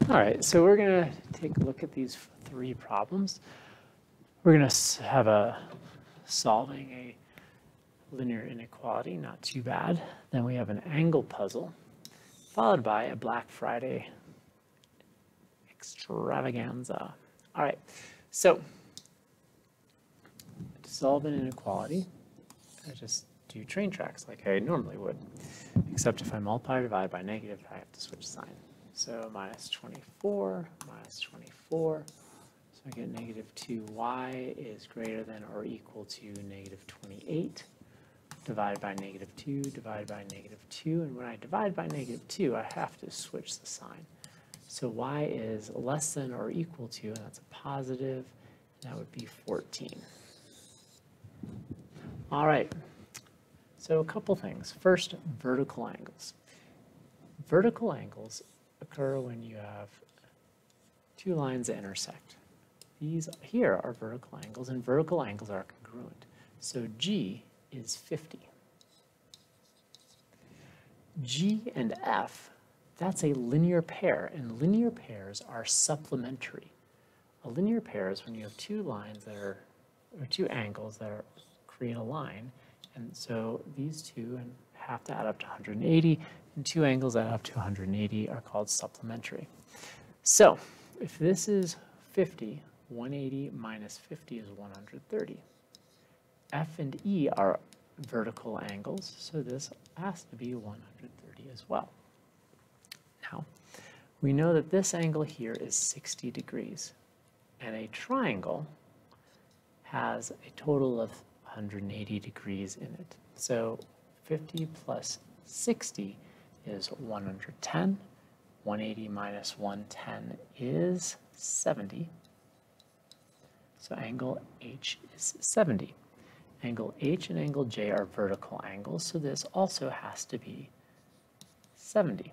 All right, so we're going to take a look at these three problems. We're going to have a solving a linear inequality, not too bad. Then we have an angle puzzle, followed by a Black Friday extravaganza. All right, so to solve an inequality, I just do train tracks like I normally would, except if I multiply or divide by negative, I have to switch sign. So minus 24, minus 24. So I get negative 2y is greater than or equal to negative 28. Divide by negative 2, divide by negative 2. And when I divide by negative 2, I have to switch the sign. So y is less than or equal to, and that's a positive, and that would be 14. All right. So a couple things. First, vertical angles. Vertical angles occur when you have two lines that intersect. These here are vertical angles, and vertical angles are congruent. So G is 50. G and F, that's a linear pair, and linear pairs are supplementary. A linear pair is when you have two lines that are, or two angles that are, create a line, and so these two have to add up to 180, and two angles that add up to 180 are called supplementary. So if this is 50, 180 minus 50 is 130. F and E are vertical angles, so this has to be 130 as well. Now, we know that this angle here is 60 degrees, and a triangle has a total of 180 degrees in it. So 50 plus 60 is 110. 180 minus 110 is 70. So angle H is 70. Angle H and angle J are vertical angles, so this also has to be 70.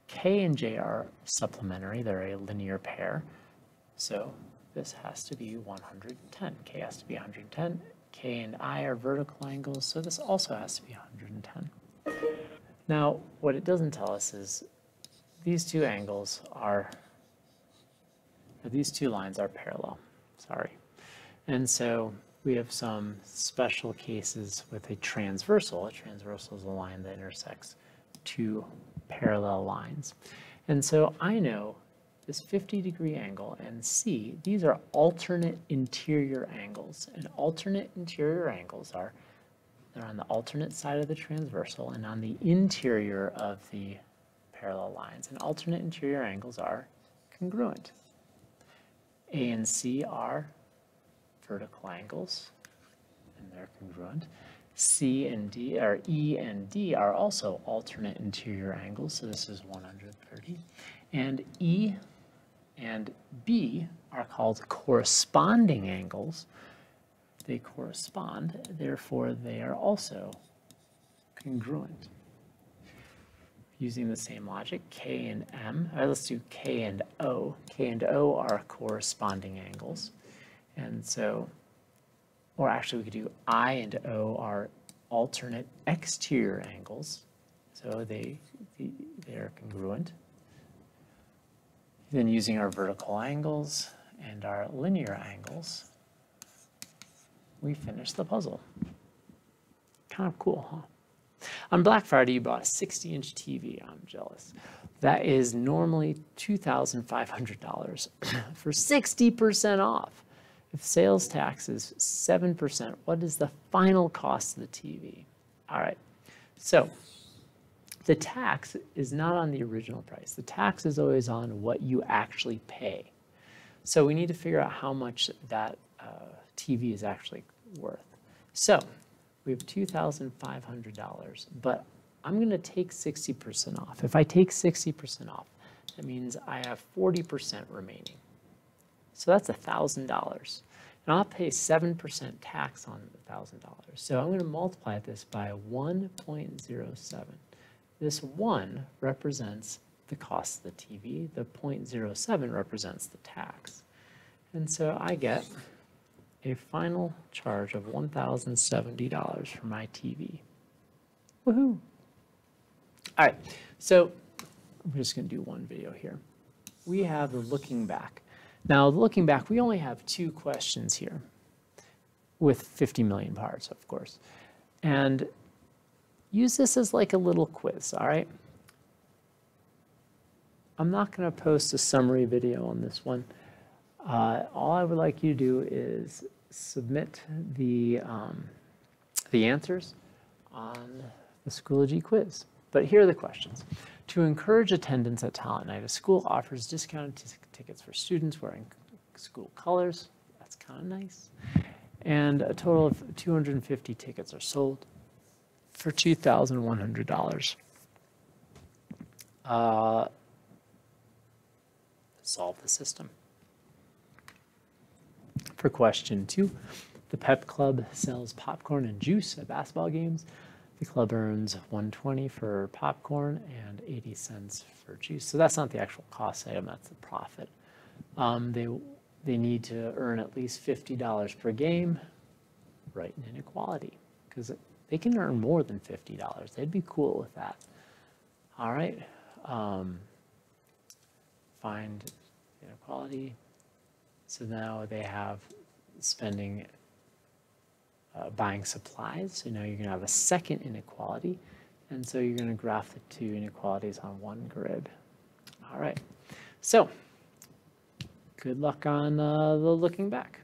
K and J are supplementary, they're a linear pair, so this has to be 110. K has to be 110. K and I are vertical angles, so this also has to be 110. Now, what it doesn't tell us is these two angles are, or these two lines are parallel, sorry. And so we have some special cases with a transversal. A transversal is a line that intersects two parallel lines. And so I know this 50-degree angle and C, these are alternate interior angles. And alternate interior angles are, they're on the alternate side of the transversal and on the interior of the parallel lines. And alternate interior angles are congruent. A and C are vertical angles, and they're congruent. C and D, or E and D are also alternate interior angles, so this is 130. And E and B are called corresponding angles. They correspond, therefore they are also congruent. Using the same logic, K and M, let's do K and O. K and O are corresponding angles. And so, or actually we could do I and O are alternate exterior angles. So they are congruent. Then using our vertical angles and our linear angles, we finish the puzzle. Kind of cool, huh? On Black Friday, you bought a 60-inch TV. I'm jealous. That is normally $2,500 for 60% off. If sales tax is 7%, what is the final cost of the TV? All right, so the tax is not on the original price. The tax is always on what you actually pay. So we need to figure out how much that TV is actually worth. So we have $2,500, but I'm going to take 60% off. If I take 60% off, that means I have 40% remaining. So that's $1,000. And I'll pay 7% tax on $1,000. So I'm going to multiply this by 1.07. This 1 represents the cost of the TV. The 0.07 represents the tax. And so I get a final charge of $1,070 for my TV. Woohoo! All right, so I'm just going to do one video here. we have the looking back. Now, looking back, we only have 2 questions here with 50 million parts, of course. And use this as like a little quiz, all right? I'm not going to post a summary video on this one. All I would like you to do is submit the answers on the Schoology quiz. But here are the questions. To encourage attendance at Talent Night, a school offers discounted tickets for students wearing school colors. That's kind of nice. And a total of 250 tickets are sold for $2,100. Solve the system. For question 2, the Pep Club sells popcorn and juice at basketball games. The club earns $1.20 for popcorn and 80 cents for juice. So that's not the actual cost item, that's the profit. They need to earn at least $50 per game. Write an inequality, because they can earn more than $50. They'd be cool with that. All right. Find inequality. So now they have spending, buying supplies. So now you're going to have a second inequality. And so you're going to graph the 2 inequalities on one grid. All right. So good luck on the looking back.